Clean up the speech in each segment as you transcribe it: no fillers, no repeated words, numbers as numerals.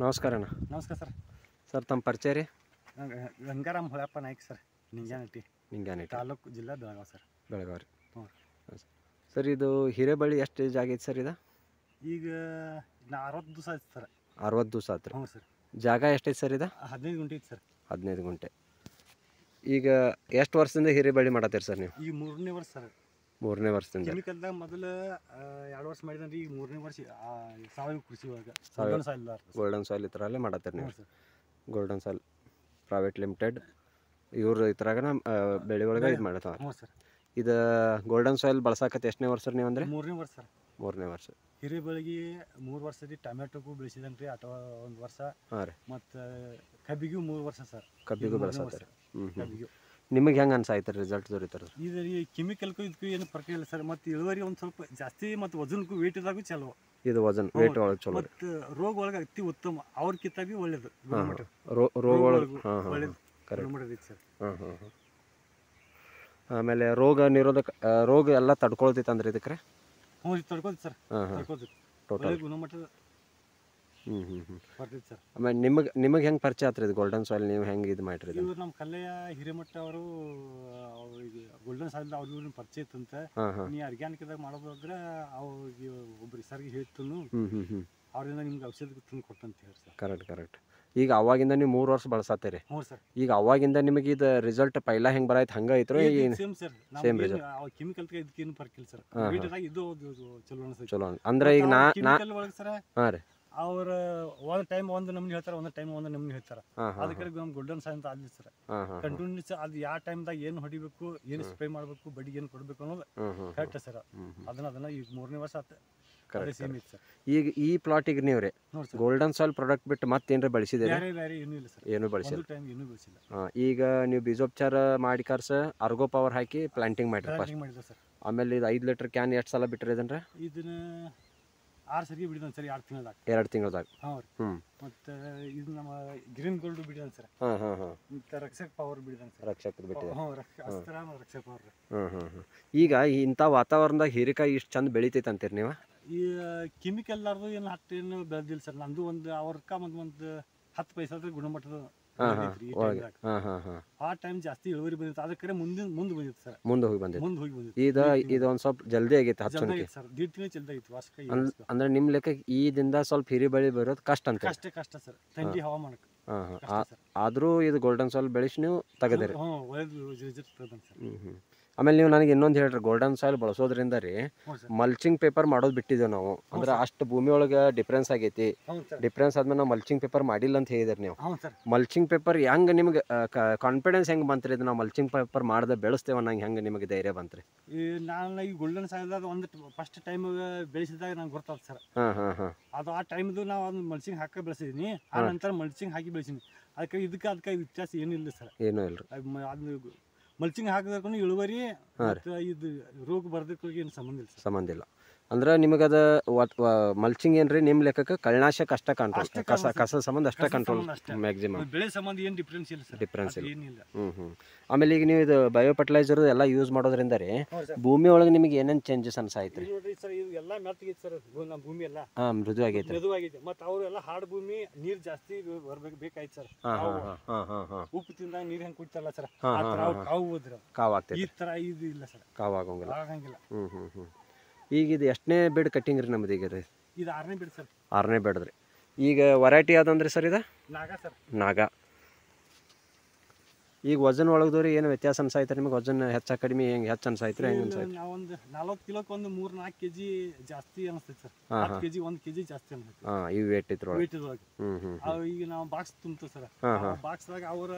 ನಮಸ್ಕಾರ ಅಣ್ಣ. ನಮಸ್ಕಾರ ಸರ್. ಸರ್ ತಮ್ಮ ಪರಿಚಯ ರೀ? ಗಂಗಾರಾಮ್ ಹೊಳಪ್ಪ ನಾಯ್ಕ ಸರ್, ನಿಂಗ್ಯಾನಟ್ಟಿ ತಾಲೂಕು, ಜಿಲ್ಲಾ ಬೆಳಗಾವಿ ಸರ್. ಬೆಳಗಾವಿ ರೀ. ಹ್ಞೂ ಸರ್ ಇದು ಹಿರೇಬಳ್ಳಿ ಎಷ್ಟು ಜಾಗ ಐತೆ ಸರ್ ಇದು? ಈಗ 60 ದಿವಸ ಆಯ್ತು ಸರ್. 60 ದಿವಸ ಆಯ್ತು ರೀ. ಹ್ಞೂ ಸರ್. ಜಾಗ ಎಷ್ಟೈತೆ ಸರ್ ಇದು? 15 ಗುಂಟೆ ಐತೆ ಸರ್. 15 ಗುಂಟೆ. ಈಗ ಎಷ್ಟು ವರ್ಷದಿಂದ ಹಿರೇಬಳ್ಳಿ ಮಾಡತ್ತೀರಿ ಸರ್ ನೀವು? ಈಗ 3ನೇ ವರ್ಷ ಸರ್. 3ನೇ ವರ್ಷದಿಂದ. ಕೆಮಿಕಲ್ದಾಗ ಮೊದಲು 2 ವರ್ಷ ಮಾಡಿದ್ರೆ ಈಗ 3ನೇ ವರ್ಷ ಸಾವಯವ ಕೃಷಿ ಒಳಗೆ ಗೋಲ್ಡನ್ ಸಾಯಿಲ್ ಈ ಥರ ಎಲ್ಲ ಮಾಡತ್ತೀರಿ ನೀವು? Sir. Golden soil private limited ಇವ್ರು ಈ ಥರಾಗ ಬೆಳೆ ಒಳಗೆ ಇದು ಮಾಡತ್ತಾವ. ಹ್ಞೂ ಸರ್. ಇದು ಗೋಲ್ಡನ್ ಸಾಯಿಲ್ ಬಳಸಾಕತ್ತೆ ಎಷ್ಟನೇ ವರ್ಷ ನೀವು ಅಂದರೆ? 3ನೇ ವರ್ಷ ಸರ್. 3ನೇ ವರ್ಷ. ಹಿರೇಬಳ್ಳಿಗೆ 3 ವರ್ಷ ರೀ. ಟೊಮೆಟೊಗೂ ಬೆಳೆಸಿದನ್ರಿ ಅಥವಾ 1 ವರ್ಷ. ಹಾಂ ರೀ. ಮತ್ತು ಕಬ್ಬಿಗೂ 3 ವರ್ಷ ಸರ್. ಕಬ್ಬಿಗೂ ಬೆಳೆಸತ್ತಾರೆ. ಕಬ್ಬಿಗೂ ನಿಮಗೆ ಹೆಂಗೆ ಅನ್ಸಾಯ್ತು ರಿಸಲ್ಟ್ ದೊರೀತಾರೆ? ಇದು ಈ ಕೆಮಿಕಲ್ಗೂ ಇದಕ್ಕೂ ಏನು ಫರ್ಕ್ ಇಲ್ಲ ಸರ್. ಮತ್ತು ಇಳುವರಿ ಒಂದು ಸ್ವಲ್ಪ ಜಾಸ್ತಿ ಮತ್ತು ವಜನ್ಗೂ ವೇಟ್ದಾಗೂ ಚಲೋ. ಇದು ವಜನ್ ವೇಟ್ ಒಳಗೆ ಚಲೋ. ಮತ್ತು ರೋಗ ಒಳಗೆ ಅತಿ ಉತ್ತಮ, ಅವ್ರಕ್ಕಿಂತ ಭೀ ಒಳ್ಳೇದು. ರೋಗ ಒಳಗೆ ಒಳ್ಳೇದು ಸರ್. ಆಮೇಲೆ ರೋಗ ನಿರೋಧಕ ರೋಗ ಎಲ್ಲ ತಡ್ಕೊಳ್ತೈತೆ ಅಂದ್ರೆ ಇದಕ್ಕೆ? ಹ್ಞೂ ತಡ್ಕೊಳ್ತಿ ಸರ್. ತಡ್ಕೊಳ್ತಿ ಟೋಟಲ್ ಗುಣಮಟ್ಟದ ಬರ್ತೈತಿ ಸರ್. ಆಮೇಲೆ ನಿಮಗೆ ಹೆಂಗೆ ಪರಿಚಯ ಆತ್ರಿ ಇದು ಗೋಲ್ಡನ್ ಸಾಯಿಲ್? ನೀವು ಹೆಂಗೆ ಇದು ಮಾಡಿರಿ? ಇವ್ರು ನಮ್ಮ ಕಲ್ಲೆಯ ಹಿರೇಮಠ ಅವರು ಗೋಲ್ಡನ್ ಸಾಯಿಲ್ ಅವ್ರಿಗೆ ಪರಿಚಯ ಇತ್ತಂತ. ನೀ ಆರ್ಗ್ಯಾನಿಕ್ದಾಗ ಮಾಡೋದಾದ್ರೆ ಅವ್ರಿಗೆ ಒಬ್ರು ಸರ್ಗೆ ಹೇಳ್ತನು, ಅವ್ರಿಂದ ನಿಮ್ಗೆ ಔಷಧ ತಂದು ಕೊಟ್ಟಂತ ಹೇಳಿ ಸರ್. ಕರೆಕ್ಟ್. ಈಗ ಅವಾಗಿಂದ ನೀವು 3 ವರ್ಷ ಬಳಸತ್ತೀರಿ. ಹ್ಞೂ ಸರ್. ಈಗ ಅವಾಗಿಂದ ನಿಮಗೆ ಇದು ರಿಸಲ್ಟ್ ಪೈಲ ಹೆಂಗೆ ಬರಾಯ್ತು ಹಂಗೆ ಐತ್ರೋ? Same sir. Same result. Chemical ಇದಕ್ಕೇನು ಫರ್ಕ್ ಇಲ್ಲ ಸರ್. ಇದು ಚಲೋ ಅನ್ಸುತ್ತೆ. ಚಲೋ ಅಂದ್ರೆ ಈಗ ಕೆಮಿಕಲ್ ಒಳಗೆ ಸರ್ ಹಾಂ ರೀ, ಅವ್ರ ಒಂದು ಟೈಮ್ ಒಂದು ನಮ್ನಿ ಹೇಳ್ತಾರೆ, ಒಂದು ಟೈಮ್ ಒಂದು ನಮ್ನಿ ಹೇಳ್ತಾರೆ. ಅದಕ್ಕೆ ನಮ್ಮ ಗೋಲ್ಡನ್ ಸಾಯಿಲ್ ಅಂತ ಅಲ್ಲಿ ಸರ್ ಕಂಟಿನ್ಯೂಸ್ ಅದು ಯಾವ ಟೈಮ್ದಾಗ ಏನು ಹೊಡಿಬೇಕು, ಏನು ಸ್ಪ್ರೇ ಮಾಡಬೇಕು, ಬಡ್ಡಿಗೆ ಏನು ಕೊಡಬೇಕು ಅನ್ನೋದು ಕರೆಕ್ಟ್ ಸರ್. ಅದನ್ನ ಈಗ 3ನೇ ವರ್ಷ ಆತ. ಈಗ ಈ ಪ್ಲಾಟಿಗೆ ನೀವು ರೀ ಗೋಲ್ಡನ್ ಸಾಯಿಲ್ ಪ್ರಾಡಕ್ಟ್ ಬಿಟ್ಟು ಮತ್ತೇನ್ರ ಬಳಸಿದೆ? ಏನು ಬಳಸಿಲ್ಲ. ಈಗ ನೀವು ಬೀಜೋಪಚಾರ ಮಾಡಿ ಕಾರ್ಸ ಅರ್ಗೋ ಪವರ್ ಹಾಕಿ ಪ್ಲಾಂಟಿಂಗ್ ಮಾಡಿರಿ. ಆಮೇಲೆ ಇದು 5 ಲೀಟರ್ ಕ್ಯಾನ್ ಎಷ್ಟು ಸಲ ಬಿಟ್ರಿ ಇದನ್ನ? ಇದನ್ನ 6 ಸರಿ ಬಿಡಿದಾನೆ ಸರ್. 2 ತಿಂಗಳದಾಗ. ಮತ್ತೆ ಇದು ನಮ್ಮ ಗ್ರೀನ್ ಗೋಲ್ಡ್ ಬಿಡಿದಾನೆ ಸರ್. ಮತ್ತೆ ರಕ್ಷಕ್ ಪವರ್ ಬಿಡಿದಾನೆ ಸರ್. ರಕ್ಷಕ್ ಬಿಟ್ಟಿದೆ. ರಕ್ಷಕ್ ಪವರ್. ಈಗ ಇಂಥ ವಾತಾವರಣದಾಗ ಹೀರೆಕಾಯಿ ಇಷ್ಟು ಚಂದ ಬೆಳಿತೈತೆ ಅಂತೀರಿ ನೀವು? ಈ ಕೆಮಿಕಲ್ ಅರ್ದು ಏನು ಅಷ್ಟೇನು ಬೆಳೆದಿಲ್ಲ ಸರ್. ನಮ್ದು ಒಂದು ಅವ್ರಕ್ಕ ಒಂದು 10 ಪೈಸೆ ಗುಣಮಟ್ಟದ ಆ ಟೈಮ್ ಜಾಸ್ತಿ ಇಳುವರಿ ಬಂದಿತ್ತು. ಅದಕ್ಕೆ ಮುಂದೆ ಬಂದಿತ್ತು ಸರ್. ಮುಂದೆ ಹೋಗಿ ಬಂದಿತ್ತು. ಇದು ಒಂದು ಸ್ವಲ್ಪ ಜಲ್ದಿ ಆಗೈತೆ ಹಚ್ಚೋಕೆ ಸರ್. 1.5 ತಿಂಗಳು ಜಲ್ದಿ ಆಗಿತ್ತು ವರ್ಷಕ್ಕೆ. ಅಂದ್ರೆ ನಿಮ್ಮ ಲೆಕ್ಕ ಈದಿಂದ ಸ್ವಲ್ಪ ಹಿರೇಬಳ್ಳಿ ಬರೋದು ಕಷ್ಟ ಅಂತ? ಕಷ್ಟ ಸರ್. ಥಂಡಿ ಹವಾಮಾನಕ್ಕೆ. ಆದರೂ ಇದು ಗೋಲ್ಡನ್ ಸಾಯಿಲ್ ಬೆಳೆಸಿ ನೀವು ತೆಗೆದಿರಿ. ಆಮೇಲೆ ನೀವು ನನಗೆ ಇನ್ನೊಂದು ಹೇಳ್ರಿ, ಗೋಲ್ಡನ್ ಸಾಯಿಲ್ ಬಳಸೋದ್ರಿಂದ ರೀ ಮಲ್ಚಿಂಗ್ ಪೇಪರ್ ಮಾಡೋದು ಬಿಟ್ಟಿದ್ದೇವೆ ನಾವು. ಅಂದ್ರೆ ಅಷ್ಟು ಭೂಮಿ ಒಳಗೆ ಡಿಫ್ರೆನ್ಸ್ ಆಗೈತಿ. ಡಿಫ್ರೆನ್ಸ್ ಆದ್ಮೇಲೆ ನಾವು ಮಲ್ಚಿಂಗ್ ಪೇಪರ್ ಮಾಡಿಲ್ಲ ಅಂತ ಹೇಳಿದ್ರಿ ನೀವು. ಮಲ್ಚಿಂಗ್ ಪೇಪರ್ ಹೆಂಗೆ ನಿಮ್ಗೆ ಕಾನ್ಫಿಡೆನ್ಸ್ ಹೆಂಗೆ ಬಂತ್ರಿ? ಇದು ನಾವು ಮಲ್ಚಿಂಗ್ ಪೇಪರ್ ಮಾಡ್ದೆ ಬೆಳೆಸ್ತೇವೆ ನಂಗೆ ಹೆಂಗೆ ನಿಮಗೆ ಧೈರ್ಯ ಬಂತ್ರಿ? ನಾನು ಈ ಗೋಲ್ಡನ್ ಸಾಯಿಲ್ದಾಗ ಒಂದು ಫಸ್ಟ್ ಟೈಮ್ ಬೆಳೆಸಿದಾಗ ನಂಗೆ ಗೊತ್ತಾಯ್ತು ಸರ್. ಅದು ಆ ಟೈಮ್ದು ನಾವು ಒಂದು ಮಲ್ಚಿಂಗ್ ಹಾಕಿ ಬೆಳೆಸಿದ್ದೀನಿ. ಆ ನಂತರ ಮಲ್ಚಿಂಗ್ ಹಾಕಿ ಬೆಳೆಸಿದ್ದೀನಿ. ಅದಕ್ಕೆ ವ್ಯತ್ಯಾಸ ಏನಿಲ್ಲ ಸರ್. ಏನೂ ಇಲ್ಲ. ಅದು ಮಲ್ಚಿಂಗ್ ಹಾಕಿದಕ್ಕೂ ಇಳುವರಿ ಇದು ರೋಗ ಬರ್ದಕ್ಕೂ ಏನು ಸಂಬಂಧ ಇಲ್ಲ. ಅಂದ್ರೆ ನಿಮಗದ ಮಲ್ಚಿಂಗ್ ಏನ್ರಿ ನಿಮ್ಮ ಲೆಕ್ಕಕ್ಕೆ ಕಳೆನಾಶಕ ಅಷ್ಟ ಕಂಟ್ರೋಲ್, ಕಸ ಸಂಬಂಧ ಅಷ್ಟ ಕಂಟ್ರೋಲ್ ಮ್ಯಾಕ್ಸಿಮಮ್. ಬೆಳೆ ಸಂಬಂಧ ಏನು ಡಿಫ್ರೆನ್ಸ್ ಇಲ್ಲ. ಆಮೇಲೆ ಈಗ ನೀವು ಇದು ಬಯೋ ಫರ್ಟಿಲೈಸರ್ ಎಲ್ಲ ಯೂಸ್ ಮಾಡೋದ್ರಿಂದ ರೀ ಭೂಮಿ ಒಳಗೆ ನಿಮಗೆ ಏನೇನು ಚೇಂಜಸ್ ಅನ್ಸಾಯ್ತು ರೀ? ಸರ್ ಇದು ಎಲ್ಲ ಮೆತ್ತಗೈತೆ ಸರ್. ನಮ್ಮ ಭೂಮಿ ಎಲ್ಲ ಮೃದು ಆಗೈತೆ. ಮತ್ತು ಅವರೆಲ್ಲ ಹಾರ್ಡ್ ಭೂಮಿ, ನೀರು ಜಾಸ್ತಿ ಬೇಕಾಯ್ತು ಸರ್. ಉಪ್ಪು ತಿಂದಾಗ ನೀರು ಹೆಂಗೆ ಕುಡಿತಾರಲ್ಲ ಸರ್, ಕಾವು ಆಗ್ತದೆ. ಈ ಥರ ಇದು ಇಲ್ಲ ಸರ್. ಕಾವು ಆಗಂಗಿಲ್ಲ. ಈಗ ಇದು ಎಷ್ಟನೇ ಬೆಡ್ ಕಟ್ಟಿಂಗ್ ರೀ ನಮ್ದು? ಈಗ ರೀ ಇದು 6ನೇ ಬೆಡ್ ಸರ್. 6ನೇ ಬೆಡ್ರಿ. ಈಗ ವೆರೈಟಿ ಯಾವ್ದಂದ್ರಿ ಸರ್ ಇದು? ನಾಗ ಸರ್. ನಾಗ. ಈಗ ವಜನ್ ಒಳಗದವ್ರಿ ಏನು ವ್ಯತ್ಯಾಸ ಅನ್ಸಾಯ್ತು ನಿಮಗೆ? ವಜನ್ ಹೆಚ್ಚ ಕಡಿಮೆ ಹೆಂಗೆ ಹೆಚ್ಚು ಅನ್ಸಾಯ್ತು ರೀ? ಹೆಂಗೆ ಅನ್ಸಾಯ್ತು? ನಾವು ಒಂದು 40 ಕಿಲೋಕ್ಕೆ ಒಂದು 3-4 kg ಜಾಸ್ತಿ ಅನಿಸ್ತೈತೆ ಸರ್. 10 kg 1 kg ಜಾಸ್ತಿ ಅನಿಸ್ತೈತೆ. ಇವು ವೇಟ್ ಇದ್ರೊಳಗೆ. ಈಗ ನಾವು ಬಾಕ್ಸ್ ತುಂಬ್ತೇವೆ ಸರ್. ಬಾಕ್ಸ್ದಾಗ ಅವರ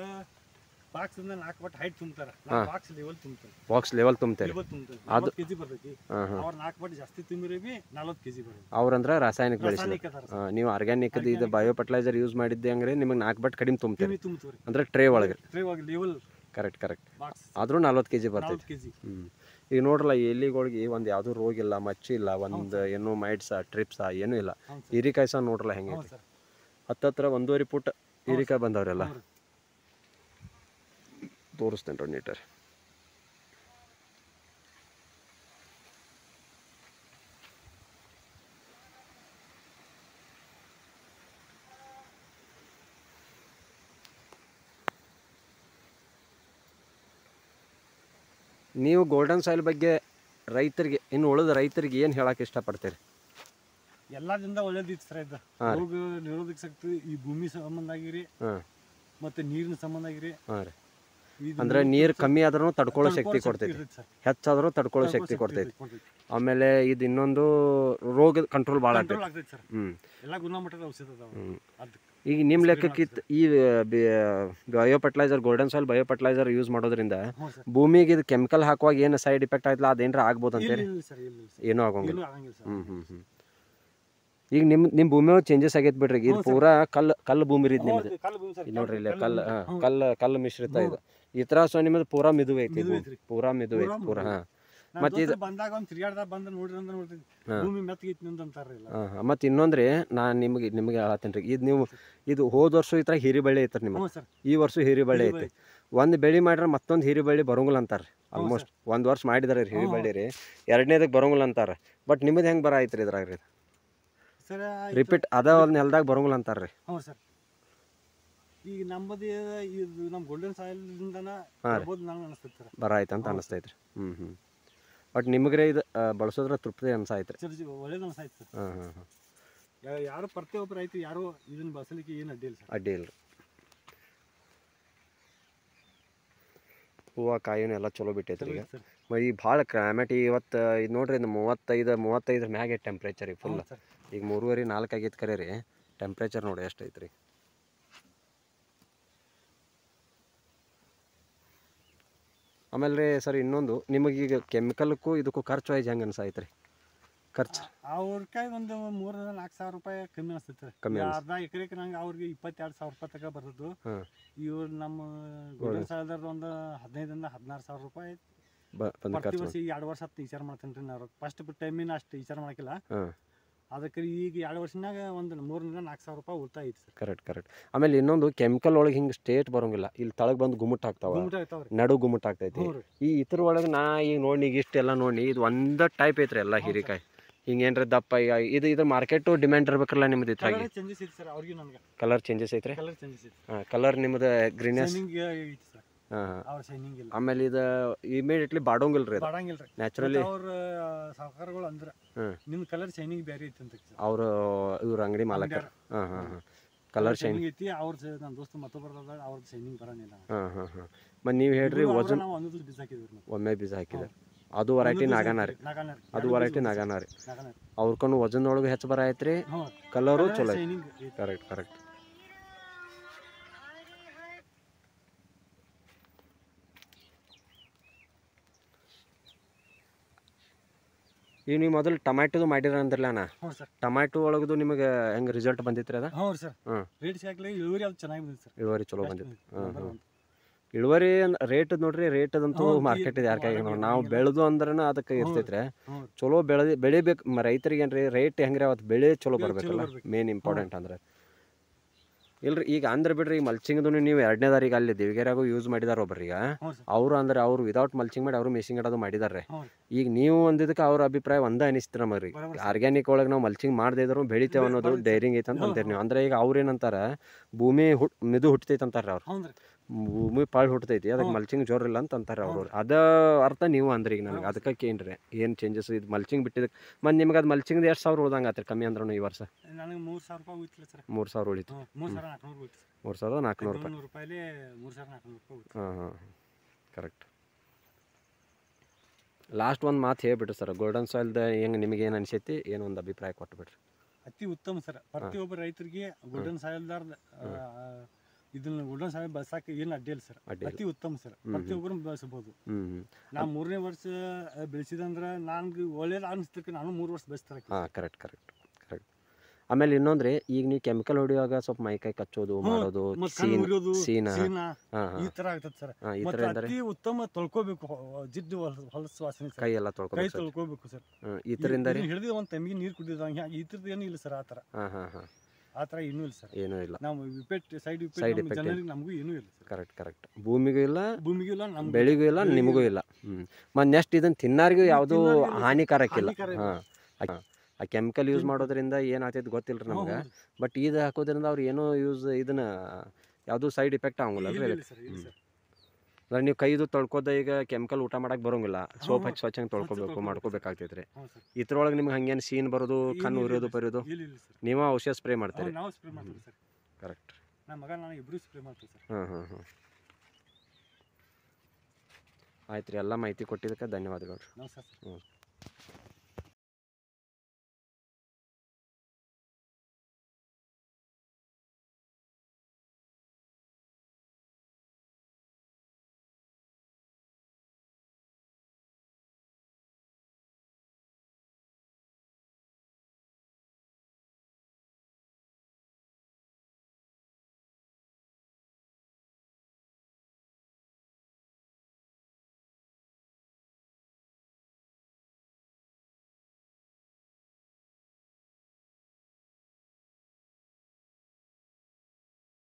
ಬಾಕ್ಸಿಂದ 4 ಬಟ್ ಹೈಟ್ ತುಂಬ್ತಾರೆ. ಬಾಕ್ಸ್ ಲೆವೆಲ್ ತುಂಬ್ತಾರೆ. ಬಾಕ್ಸ್ ಲೆವೆಲ್ ತುಂಬ್ತಾರೆ. 40 kg ಬರ್ತೈತಿ. ಅವ್ರು 4 ಬಟ್ ಜಾಸ್ತಿ ತುಂಬಿರಿ 40 kg ಬರ್ತೈತಿ. ಅವ್ರಂದ್ರೆ ರಾಸಾಯನಿಕ ಬೆಳೆಸಿ. ನೀವು ಆರ್ಗ್ಯಾನಿಕ್ ಇದು ಬಯೋ ಫರ್ಟಿಲೈಸರ್ ಯೂಸ್ ಮಾಡಿದ್ದೆ ಹಂಗ್ರೆ ನಿಮಗೆ 4 ಬಟ್ ಕಡಿಮೆ ತುಂಬ್ತೀರಿ. ಅಂದ್ರೆ ಟ್ರೇ ಒಳಗೆ ಲೆವೆಲ್. ಕರೆಕ್ಟ್. ಆದ್ರೂ 40 kg ಬರ್ತೈತಿ. ಈಗ ನೋಡ್ರಲ್ಲ, ಎಲ್ಲಿಗಳಿಗೆ ಒಂದು ಯಾವುದೂ ರೋಗ ಇಲ್ಲ, ಮಚ್ಚು ಇಲ್ಲ, ಒಂದು ಏನೋ ಮೈಡ್ಸ ಟ್ರಿಪ್ಸ ಏನೂ ಇಲ್ಲ. ಹೀರಿಕಾಯಿ ಸಹ ನೋಡ್ರಲ್ಲ ಹೆಂಗೆ ಹತ್ತತ್ರ 1.5 ಫುಟ್ ಹೀರಿಕಾಯಿ ಬಂದವ್ರೆಲ್ಲ. ತೋರಿಸ್ತೇನೆ ರೀ ನೀಟರ್. ನೀವು ಗೋಲ್ಡನ್ ಸಾಯಿಲ್ ಬಗ್ಗೆ ರೈತರಿಗೆ ಇನ್ನು ಉಳಿದ ರೈತರಿಗೆ ಏನು ಹೇಳಕ್ಕೆ ಇಷ್ಟಪಡ್ತೀರಿ? ಎಲ್ಲದಿಂದ ಒಳ್ಳೇದಿತ್ತು ಸರ್ ಇದು. ರೋಗ ನಿರೋಧಕ ಶಕ್ತಿ ಈ ಭೂಮಿ ಸಂಬಂಧ ಆಗಿರಿ ಮತ್ತೆ ನೀರಿನ ಸಂಬಂಧ ಆಗಿರಿ. ಹಾಂ ರೀ. ಅಂದ್ರೆ ನೀರು ಕಮ್ಮಿ ಆದ್ರೂ ತಡ್ಕೊಳ್ಳೋ ಶಕ್ತಿ ಕೊಡ್ತೈತಿ, ಹೆಚ್ಚಾದ್ರೂ ತಡ್ಕೊಳ್ಳೋ ಶಕ್ತಿ ಕೊಡ್ತೈತಿ. ಆಮೇಲೆ ಇದು ಇನ್ನೊಂದು ರೋಗದ ಕಂಟ್ರೋಲ್ ಭಾಳ ಆಗ್ತೈತಿ ಸರ್. ಎಲ್ಲ ಗುಣಮಟ್ಟದ ಔಷಧ ಅದಾವ. ಈಗ ನಿಮ್ಮ ಲೆಕ್ಕಕ್ಕೆ ಈ bio fertilizer golden soil bio fertilizer use ಮಾಡೋದ್ರಿಂದ ಭೂಮಿಗೆ ಇದು ಕೆಮಿಕಲ್ ಹಾಕುವಾಗ ಏನು ಸೈಡ್ ಇಫೆಕ್ಟ್ ಆಯ್ತಲ್ಲ ಅದೇನಾರ ಆಗ್ಬೋದು ಅಂತೇಳಿ? ಏನೂ ಆಗೋಂಗಿಲ್ಲ. ಈಗ ನಿಮ್ಮ ಭೂಮಿ ಚೇಂಜಸ್ ಆಗೈತೆ ಬಿಡ್ರಿ. ಇದು ಪೂರಾ ಕಲ್ಲು ಭೂಮಿ ರೀ ನಿಮ್ದು. ನೋಡ್ರಿ ಇಲ್ಲಿ ಕಲ್ಲು ಮಿಶ್ರಿತ ಇದು. ಈ ಥರ ಸೊ ನಿಮ್ಮದು ಪೂರಾ ಮಿದು ಐತಿ, ಪೂರಾ ಮಿದು ಐತಿ ಪೂರಾ. ಹಾಂ. ಮತ್ತೆ ಇದು ಬಂದಾಗ ಒಂದು ತಿರ್ಗಾಡ್ದಾಗ ಬಂದು ನೋಡ್ರಿ ಅಂತ ನೋಡ್ತೀನಿ ಭೂಮಿ ಮೆತ್ತಗೈತಿ ನಿಮ್ದು ಅಂತಾರಲ್ಲ. ಹಾಂ. ಮತ್ತು ಇನ್ನೊಂದ್ರಿ ನಾನು ನಿಮಗೆ ಹೇಳತ್ತೀನಿ ರೀ, ಇದು ನೀವು ಇದು ಹೋದ ವರ್ಷ ಈ ಥರ ಹೀರಿ ಬಳ್ಳಿ ಐತ್ರಿ ನಿಮಗೆ, ಈ ವರ್ಷ ಹೀರಿ ಬಳ್ಳಿ ಐತಿ. ಒಂದು ಬೆಳೆ ಮಾಡ್ರೆ ಮತ್ತೊಂದು ಹೀರಿ ಬಳ್ಳಿ ಬರೋಂಗಿಲ್ಲ ಅಂತಾರೆ. ಆಲ್ಮೋಸ್ಟ್ ಒಂದು ವರ್ಷ ಮಾಡಿದಾರೆ ರೀ ಹೀರಿ ಬಳ್ಳಿ ರೀ, ಎರಡನೇದಕ್ಕೆ ಬರೋಂಗಿಲ್ಲ ಅಂತಾರೆ. ಬಟ್ ನಿಮ್ಮದು ಹೆಂಗೆ ಬರ ಐತ್ರಿ ಇದ್ರಾಗ ರೀ? ಸರ್ ರಿಪೀಟ್ ಅದ ಒಂದು ನೆಲದಾಗ ಬರೋಂಗಿಲ್ಲ ಅಂತಾರೆ ರೀ. ಹ್ಞೂ ಸರ್. ಈಗ ನಮ್ಮದು ಇದು ನಮ್ಮ ಗೋಲ್ಡನ್ ಸಾಯಿಲ್ದಿಂದನ ಬರ್ಬೋದು ನಂಗೆ ಅನಿಸ್ತೈತೆ ಸರ್. ಬರ ಆಯ್ತು ಅಂತ ಅನಿಸ್ತೈತೆ ರೀ. ಬಟ್ ನಿಮಗ್ರೆ ಇದು ಬಳಸೋದ್ರ ತೃಪ್ತಿ ಅನ್ಸಾಯ್ತು ರೀ? ಒಳ್ಳೇದು ಅನ್ಸಾಯ್ತು ಸರ್. ಹಾಂ. ಯಾರು ಪ್ರತಿಯೊಬ್ಬರು ಆಯ್ತು ಯಾರು ಇದನ್ನ ಬಳಸಲಿಕ್ಕೆ ಏನು ಅಡ್ಡಿ ಇಲ್ಲ ಸರ್. ಅಡ್ಡಿ ಇಲ್ಲ ರೀ. ಹೂವು ಕಾಯಿನೂ ಎಲ್ಲ ಚಲೋ ಬಿಟ್ಟೈತೆ ಈಗ. ಈಗ ಭಾಳ ಕ್ಲೈಮೇಟ್ ಇವತ್ತು ಇದು ನೋಡ್ರಿ, ಇದು 35 ಮ್ಯಾಗೆ ಟೆಂಪ್ರೇಚರ್ ಈಗ ಫುಲ್. ಈಗ 3:30-4 ಆಗೈತೆ ಕರೆ ರೀ. ಟೆಂಪ್ರೇಚರ್ ನೋಡಿ ಎಷ್ಟು ಐತೆ ರೀ. ಆಮೇಲೆ ರೀ ಸರ್ ಇನ್ನೊಂದು, ನಿಮಗೀಗ ಕೆಮಿಕಲ್ಗೂ ಇದಕ್ಕೂ ಖರ್ಚು ವೈಸ್ ಹೆಂಗೆ ಅನ್ಸಾಯ್ತು ರೀ? ಖರ್ಚು ಅವ್ರ ಒಂದು 3,000-4,000 ರೂಪಾಯಿ ಕಮ್ಮಿ ಅನಿಸ್ತೈತೆ. ಕಮ್ಮಿ ಅರ್ಧ ಎಕರೆಗೆ ನಂಗೆ ಅವ್ರಿಗೆ 22,000 ರೂಪಾಯಿ ತಗ ಬರ್ತದ್ದು. ಇವ್ರು ನಮ್ಮ ಗೋಲ್ಡನ್ ಸಾಯಿಲ್ದಾರ್ದು ಒಂದು 15,000-16,000 ರೂಪಾಯಿ ಪ್ರತಿ ವರ್ಷ. ಈಗ 2 ವರ್ಷ ಹತ್ತು ವಿಚಾರ ಮಾಡ್ತೇನೆ ರೀ ನಾವು. ಫಸ್ಟ್ ಟೈಮಿನ ಅಷ್ಟು ವಿಚಾರ ಮಾಡಕ್ಕಿಲ್ಲ. ಅದಕ್ಕೆ ಈಗ 2 ವರ್ಷನಾಗ ಒಂದು 3,000-4,000 ರೂಪಾಯಿ ಉಳಿತಾಯ ಐತಿ ಸರ್. ಕರೆಕ್ಟ್. ಆಮೇಲೆ ಇನ್ನೊಂದು ಕೆಮಿಕಲ್ ಒಳಗೆ ಹಿಂಗೆ ಸ್ಟೇಟ್ ಬರೋಂಗಿಲ್ಲ, ಇಲ್ಲಿ ತಳಗೆ ಬಂದು ಗುಮ್ಮಟ್ ಆಗ್ತಾವ, ನಡು ಗುಮ್ಮಟ್ ಆಗ್ತೈತಿ. ಈ ಇದ್ರ ಒಳಗೆ ನಾ ಈಗ ನೋಡಿ ಈಗ ಇಷ್ಟೆಲ್ಲ ನೋಡಿ ಇದು ಒಂದ ಟೈಪ್ ಐತ್ರಿ ಎಲ್ಲ ಹೀರಿಕಾಯಿ. ಹಿಂಗೆ ಏನ್ರ ದಪ್ಪ ಈಗ ಇದು ಮಾರ್ಕೆಟು ಡಿಮ್ಯಾಂಡ್ ಇರ್ಬೇಕಲ್ಲ ನಿಮ್ದು ಇದ್ರಾಗ? ಕಲರ್ ಚೇಂಜಸ್ ಐತ್ರಿ. ಹಾಂ. ಕಲರ್ ನಿಮ್ದು ಗ್ರೀನೆಸ್. ಹಾಂ. ಆಮೇಲೆ ಇದು ಇಮಿಡಿಯೇಟ್ಲಿ ಬಾಡೋಂಗಿಲ್ಲ ರೀ, ನ್ಯಾಚುರಲಿ. ಅವ್ರ ಸಾಹುಕಾರಗಳು ಅಂದ್ರೆ ನಿಮ್ಮ ಕಲರ್ ಶೈನಿಂಗ್ ಬೇರೆ ಐತಿ ಅಂತ ಅವರು ಇವ್ರ ಅಂಗಡಿ ಮಾಲಕ. ಹಾಂ. ಕಲರ್ ಶೈನಿಂಗ್ ಐತಿ. ಅವ್ರ ನನ್ನ ದೋಸ್ತ ಮತ್ತೊಬ್ಬರದ ಅವ್ರದ್ದು ಶೈನಿಂಗ್ ಬರೋನಿಲ್ಲ. ಹಾಂ. ಮತ್ತು ನೀವು ಹೇಳ್ರಿ ವಜನ್ ಒಮ್ಮೆ ಬೀಜ ಹಾಕಿದ್ರೆ ಅದು ವೆರೈಟಿ ನಾಗಾನ ರೀ. ಅದು ವೆರೈಟಿ ನಾಗಾನ ರೀ. ಅವ್ರಕೊಂಡು ವಜನೊಳಗೆ ಹೆಚ್ಚು ಬರ ಐತ್ರಿ, ಕಲರು ಚಲೋ ಐತಿ. ಕರೆಕ್ಟ್. ಈಗ ನೀವು ಮೊದಲು ಟೊಮ್ಯಾಟೋದು ಮಾಡಿರ ಅಂದ್ರಲ್ಲ ಅಣ್ಣ, ಟೊಮ್ಯಾಟೊ ಒಳಗದು ನಿಮಗೆ ಹೆಂಗೆ ರಿಸಲ್ಟ್ ಬಂದಿತ್ತು ಅದ? ಹ್ಞೂ ಸರ್. ಇಳುವರಿ ಅದು ಚೆನ್ನಾಗಿ ಬಂದಿತ್ತು ಸರ್. ಇಳುವರಿ ಚಲೋ ಬಂದಿತ್ತು. ಇಳುವರಿ ರೇಟ್ ನೋಡ್ರಿ, ರೇಟದಂತೂ ಮಾರ್ಕೆಟ್ ಇದೆ ಯಾರ ಕೈಗೆ. ನಾವು ಬೆಳೆದು ಅಂದ್ರೆ ಅದಕ್ಕೆ ಇರ್ತೈತ್ರಿ. ಚಲೋ ಬೆಳಿಬೇಕು ರೈತರಿಗೆ. ಏನ್ರಿ ರೇಟ್ ಹೆಂಗ್ರಿ ಅವತ್ತು ಬೆಳೆ ಚಲೋ ಬರ್ಬೇಕಲ್ಲ, ಮೇನ್ ಇಂಪಾರ್ಟೆಂಟ್ ಅಂದ್ರೆ. ಇಲ್ರಿ ಈಗ ಅಂದ್ರೆ ಬಿಡ್ರಿ, ಈ ಮಲ್ಚಿಂಗ್ದು ನೀವು 2ನೇ ದಾರಿಗೆ ಅಲ್ಲಿ ದೇವಿಗೆರೆಗೂ ಯೂಸ್ ಮಾಡಿದಾರ ಒಬ್ರೀಗ. ಅವರು ಅಂದ್ರೆ ಅವ್ರು ವಿದೌಟ್ ಮಲ್ಚಿಂಗ್ ಮಾಡಿ ಅವರು ಮಿಷಿಂಗ್ ಇಡೋದು ಮಾಡಿದಾರೆ. ಈಗ ನೀವು ಒಂದಿದ್ದಕ್ಕೆ ಅವ್ರ ಅಭಿಪ್ರಾಯ ಒಂದೇ ಅನಿಸ್ತೀರ ಮರಿ. ಆರ್ಗ್ಯಾನಿಕ್ ಒಳಗೆ ನಾವು ಮಲ್ಚಿಂಗ್ ಮಾಡದೇ ಇದ್ರು ಬೆಳಿತೇವೆ ಅನ್ನೋದು ಡೈರಿಂಗ್ ಐತೆ ಅಂತ ಅಂತೀರಿ ನೀವು. ಅಂದ್ರೆ ಈಗ ಅವ್ರು ಏನಂತಾರ, ಭೂಮಿ ಮಿದು ಹುಟ್ಟತೈತೆ ಅಂತಾರೆ ಅವ್ರು. ಭೂಮಿ ಪಾಳು ಹುಟ್ಟತೈತಿ, ಅದಕ್ಕೆ ಮಲ್ಚಿಂಗ್ ಜೋರ್ ಇಲ್ಲ ಅಂತ ಅಂತಾರೆ ಅವ್ರು. ಅದ ಅರ್ಥ ನೀವು ಅಂದ್ರೆ ಈಗ ನನಗೆ ಅದಕ್ಕೆ ಕೇನ್ರಿ ಏನು ಚೇಂಜಸ್ ಇದು ಮಲ್ಚಿಂಗ್ ಬಿಟ್ಟಿದ್ದಕ್ಕೆ. ಮತ್ತು ನಿಮ್ಗೆ ಅದು ಮಲ್ಚಿಂಗ್ ಎಷ್ಟು ಸಾವಿರ ಉಳ್ದಂಗೆ ಆತ್ರಿ ಕಮ್ಮಿ ಅಂದ್ರೂ ಈ ವರ್ಷ? ನನಗೆ 3,000 ರೂಪಾಯಿ ಉಳಿತು ಸರ್. 3,000 ಉಳಿತು. 3,400 ರೂಪಾಯಿ. 3,400 ರೂಪಾಯಿ. ಹಾಂ. ಕರೆಕ್ಟ್. ಲಾಸ್ಟ್ ಒಂದು ಮಾತು ಹೇಳ್ಬಿಟ್ರಿ ಸರ್, ಗೋಲ್ಡನ್ ಸಾಯಿಲ್ದ ಹೆಂಗೆ ನಿಮಗೆ ಏನು ಅನಿಸೈತಿ, ಏನೋ ಒಂದು ಅಭಿಪ್ರಾಯ ಕೊಟ್ಬಿಟ್ರಿ. ಅತಿ ಉತ್ತಮ ಸರ್. ಪ್ರತಿಯೊಬ್ಬ ರೈತರಿಗೆ ಗೋಲ್ಡನ್ ಸಾಯಿಲ್ದಾರ್ದ ಇದನ್ನ ಗೋಲ್ಡನ್ ಸಾಯಿಲ್ ಬಳಸಕ್ಕೆ ಏನು ಅಡ್ಡಿ ಇಲ್ಲ ಸರ್. ಅತಿ ಉತ್ತಮ ಸರ್. ಪ್ರತಿಯೊಬ್ಬರು ಬಳಸಬಹುದು. ನಾ 3ನೇ ವರ್ಷ ಬೆಳೆಸಿದಂದ್ರೆ ನನ್ಗೆ ಒಳ್ಳೇದು ಅನಿಸ್ತಕ್ಕೆ ನಾನು 3 ವರ್ಷ ಬೆಳೆಸ್ತಾರೆ. ಹಾಂ. ಕರೆಕ್ಟ್. ಆಮೇಲೆ ಇನ್ನೊಂದ್ರಿ, ಈಗ ನೀವು ಕೆಮಿಕಲ್ ಹೊಡಿಯುವಾಗ ಸ್ವಲ್ಪ ಮೈಕೈ ಕಚ್ಚೋದು ಮಾಡೋದು, ಸೀನ ಈ ತರ ಆಗ್ತದೆ ಸರ್. ಅತಿ ಉತ್ತಮ ತೊಳ್ಕೋಬೇಕು. ಜಿಡ್ಡು ಹೊಲಸು ವಾಸನೆ ಕೈ ಎಲ್ಲ ತೊಳ್ಕೋಬೇಕು ಸರ್. ಈ ತರಿಂದ ಹಿಡಿದು ಒಂದು ತೆಮ್ಮಿಗೆ ನೀರು ಕುಡಿಯೋದು ಈ ಥರದ್ದು ಏನೂ ಇಲ್ಲ ಸರ್. ಆ ಥರ ಆ ಥರ ಇನ್ನೂ ಇಲ್ಲ ಸರ್. ಏನೂ ಇಲ್ಲ. ನಾವು ಸೈಡ್ ಇಫೆಕ್ಟ್ ನಮಗೂ ಏನೂ ಇಲ್ಲ ಸರ್. ಕರೆಕ್ಟ್. ಭೂಮಿಗೂ ಇಲ್ಲ, ನಮ್ಮ ಬೆಳೆಗೂ ಇಲ್ಲ, ನಿಮಗೂ ಇಲ್ಲ. ಮತ್ತು ನೆಕ್ಸ್ಟ್ ಇದನ್ನು ತಿನ್ನಾರಿಗೂ ಯಾವುದೂ ಹಾನಿಕಾರಕ ಇಲ್ಲ. ಹಾಂ. ಆ ಕೆಮಿಕಲ್ ಯೂಸ್ ಮಾಡೋದ್ರಿಂದ ಏನಾಗ್ತೈತೆ ಗೊತ್ತಿಲ್ಲ ರೀ ನಮ್ಗೆ. ಬಟ್ ಇದು ಹಾಕೋದ್ರಿಂದ ಅವ್ರು ಏನೋ ಇದನ್ನ ಯಾವುದೂ ಸೈಡ್ ಇಫೆಕ್ಟ್ ಆಗಂಗಿಲ್ಲ ರೀ. ಅಂದ್ರೆ ನೀವು ಕೈದು ತೊಳ್ಕೋದ ಈಗ ಕೆಮಿಕಲ್ ಊಟ ಮಾಡಕ್ಕೆ ಬರೋಂಗಿಲ್ಲ, ಸೋಪ್ ಹಚ್ಚಿ ಸ್ವಚ್ಛಂಗೆ ತೊಳ್ಕೊಬೇಕು ಮಾಡ್ಕೋಬೇಕಾಗ್ತೈತ್ರಿ. ಹ್ಞೂ ಸರ್. ಇದ್ರೊಳಗೆ ನಿಮ್ಗೆ ಹಂಗೇನು ಸೀನ್ ಬರೋದು, ಕಣ್ಣು ಉರಿಯೋದು ಬರೋದು, ಇಲ್ಲ ಸರ್. ನೀವು ಔಷಧ ಸ್ಪ್ರೇ ಮಾಡ್ತೀರಿ? ನಾವು ಸ್ಪ್ರೇ ಮಾಡ್ತೀವಿ ಸರ್. ಕರೆಕ್ಟ್. ನಮ್ಮ ಮಗ ನಾನು ಇಬ್ಬರು ಸ್ಪ್ರೇ ಮಾಡ್ತೀವಿ ಸರ್. ಹಾಂ ಆಯ್ತು ರೀ, ಎಲ್ಲ ಮಾಹಿತಿ ಕೊಟ್ಟಿದ್ದಕ್ಕೆ ಧನ್ಯವಾದಗಳು. ನಮಸ್ಕಾರ ಸರ್. ಹ್ಞೂ.